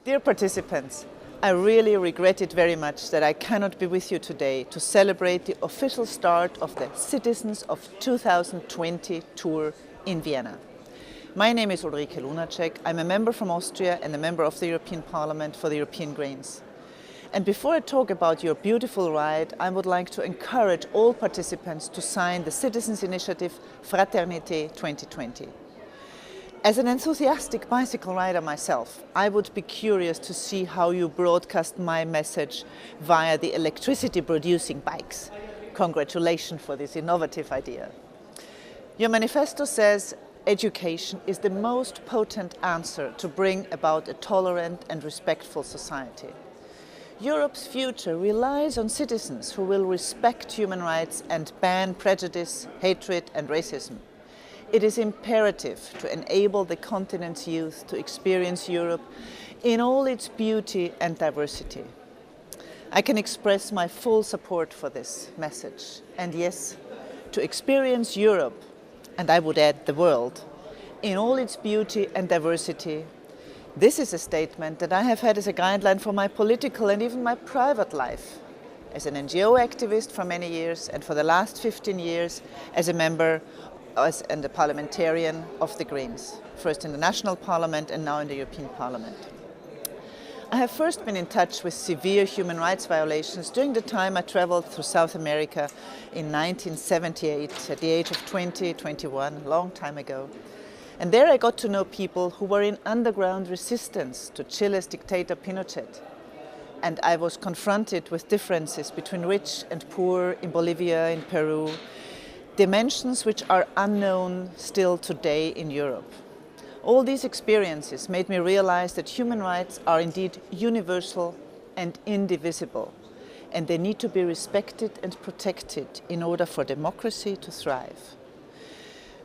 Dear participants, I really regret it very much that I cannot be with you today to celebrate the official start of the Citizens of 2020 tour in Vienna. My name is Ulrike Lunacek. I'm a member from Austria and a member of the European Parliament for the European Greens. And before I talk about your beautiful ride, I would like to encourage all participants to sign the Citizens Initiative Fraternité 2020. As an enthusiastic bicycle rider myself, I would be curious to see how you broadcast my message via the electricity-producing bikes. Congratulations for this innovative idea. Your manifesto says education is the most potent answer to bring about a tolerant and respectful society. Europe's future relies on citizens who will respect human rights and ban prejudice, hatred and racism. It is imperative to enable the continent's youth to experience Europe in all its beauty and diversity. I can express my full support for this message. And yes, to experience Europe, and I would add the world, in all its beauty and diversity, this is a statement that I have had as a guideline for my political and even my private life. As an NGO activist for many years and for the last 15 years as a member and a parliamentarian of the Greens, first in the National Parliament and now in the European Parliament. I have first been in touch with severe human rights violations during the time I traveled through South America in 1978 at the age of 21, a long time ago. And there I got to know people who were in underground resistance to Chile's dictator Pinochet. And I was confronted with differences between rich and poor in Bolivia, in Peru, dimensions which are unknown still today in Europe. All these experiences made me realize that human rights are indeed universal and indivisible, and they need to be respected and protected in order for democracy to thrive.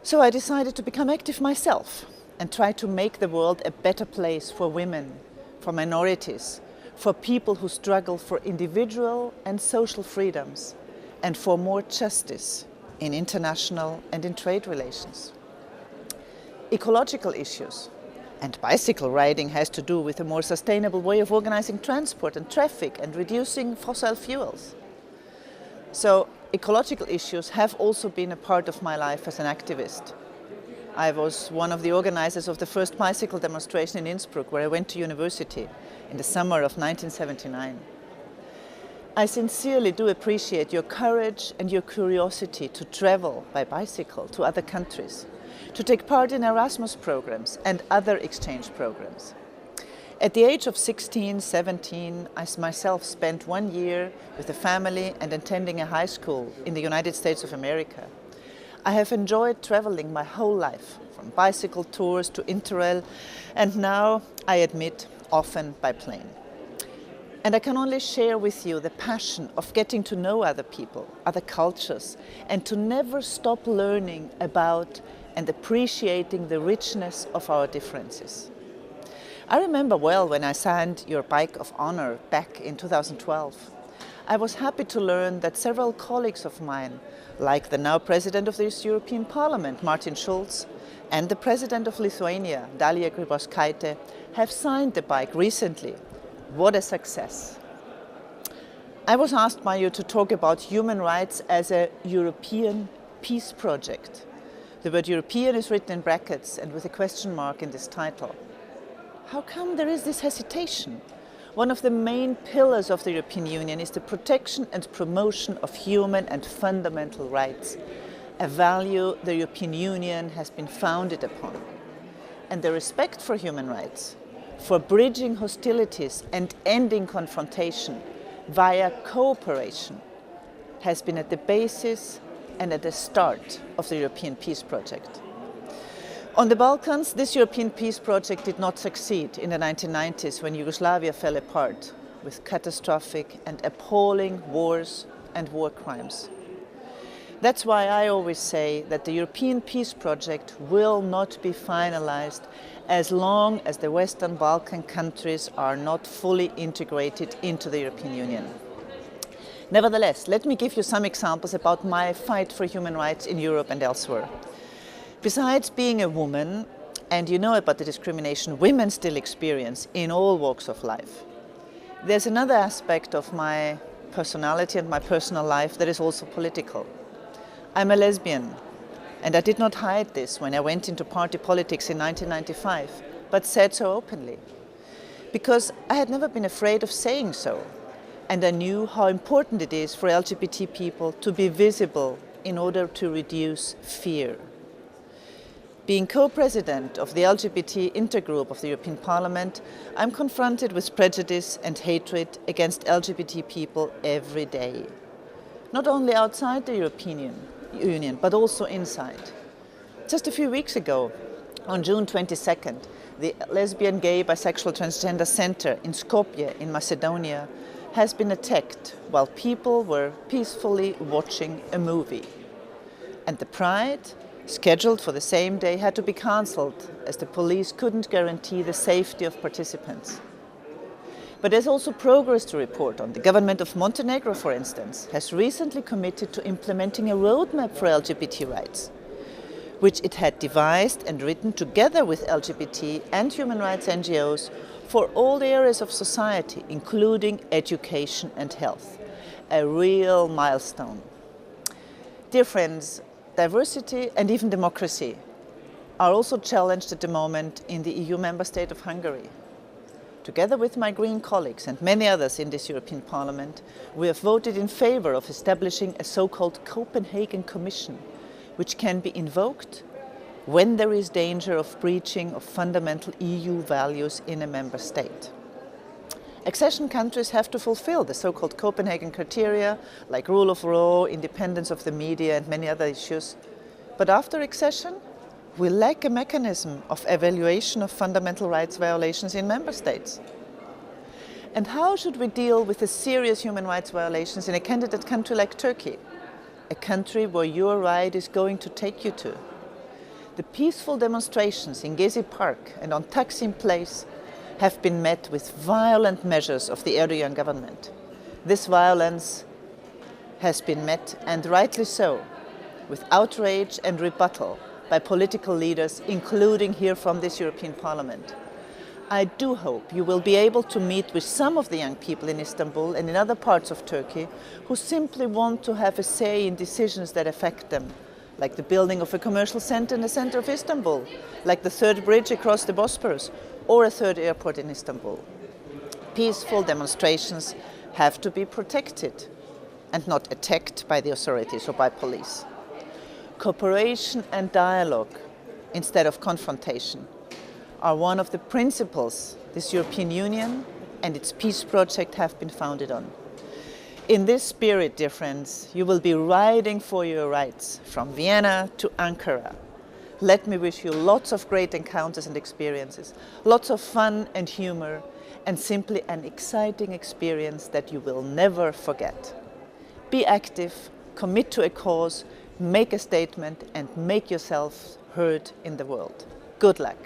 So I decided to become active myself and try to make the world a better place for women, for minorities, for people who struggle for individual and social freedoms, and for more justice in international and in trade relations. Ecological issues, and bicycle riding has to do with a more sustainable way of organizing transport and traffic and reducing fossil fuels. So ecological issues have also been a part of my life as an activist. I was one of the organizers of the first bicycle demonstration in Innsbruck, where I went to university in the summer of 1979. I sincerely do appreciate your courage and your curiosity to travel by bicycle to other countries, to take part in Erasmus programs and other exchange programs. At the age of 16, 17, I myself spent 1 year with a family and attending a high school in the United States of America. I have enjoyed traveling my whole life, from bicycle tours to Interrail, and now, I admit, often by plane. And I can only share with you the passion of getting to know other people, other cultures, and to never stop learning about and appreciating the richness of our differences. I remember well when I signed your Bike of Honor back in 2012. I was happy to learn that several colleagues of mine, like the now President of this European Parliament, Martin Schulz, and the President of Lithuania, Dalia Grybauskaitė, have signed the bike recently. What a success! I was asked by you to talk about human rights as a European peace project. The word European is written in brackets and with a question mark in this title. How come there is this hesitation? One of the main pillars of the European Union is the protection and promotion of human and fundamental rights, a value the European Union has been founded upon. And the respect for human rights, for bridging hostilities and ending confrontation via cooperation, has been at the basis and at the start of the European peace project. On the Balkans, this European peace project did not succeed in the 1990s when Yugoslavia fell apart with catastrophic and appalling wars and war crimes. That's why I always say that the European peace project will not be finalized as long as the Western Balkan countries are not fully integrated into the European Union. Nevertheless, let me give you some examples about my fight for human rights in Europe and elsewhere. Besides being a woman And you know about the discrimination women still experience in all walks of life. There's another aspect of my personality and my personal life that is also political. I'm a lesbian, and I did not hide this when I went into party politics in 1995, but said so openly. Because I had never been afraid of saying so, and I knew how important it is for LGBT people to be visible in order to reduce fear. Being co-president of the LGBT intergroup of the European Parliament, I'm confronted with prejudice and hatred against LGBT people every day. Not only outside the European Union, but also inside. Just a few weeks ago, on June 22nd, the Lesbian, Gay, Bisexual, Transgender Center in Skopje in Macedonia has been attacked while people were peacefully watching a movie. And the Pride, scheduled for the same day, had to be cancelled as the police couldn't guarantee the safety of participants. But there's also progress to report on. The government of Montenegro, for instance, has recently committed to implementing a roadmap for LGBT rights, which it had devised and written together with LGBT and human rights NGOs for all the areas of society, including education and health. A real milestone. Dear friends, diversity and even democracy are also challenged at the moment in the EU member state of Hungary. Together with my Green colleagues and many others in this European Parliament, we have voted in favour of establishing a so-called Copenhagen Commission, which can be invoked when there is danger of breaching of fundamental EU values in a member state. Accession countries have to fulfill the so-called Copenhagen criteria, like rule of law, independence of the media and many other issues. But after accession, we lack a mechanism of evaluation of fundamental rights violations in member states. And how should we deal with the serious human rights violations in a candidate country like Turkey, a country where your ride is going to take you to? The peaceful demonstrations in Gezi Park and on Taksim Place have been met with violent measures of the Erdogan government. This violence has been met, and rightly so, with outrage and rebuttal by political leaders, including here from this European Parliament. I do hope you will be able to meet with some of the young people in Istanbul and in other parts of Turkey who simply want to have a say in decisions that affect them, like the building of a commercial centre in the centre of Istanbul, like the third bridge across the Bosporus, or a third airport in Istanbul. Peaceful demonstrations have to be protected and not attacked by the authorities or by police. Cooperation and dialogue instead of confrontation are one of the principles this European Union and its peace project have been founded on. In this spirit, dear friends, you will be riding for your rights from Vienna to Ankara. Let me wish you lots of great encounters and experiences, lots of fun and humor, and simply an exciting experience that you will never forget. Be active, commit to a cause, make a statement, and make yourself heard in the world. Good luck.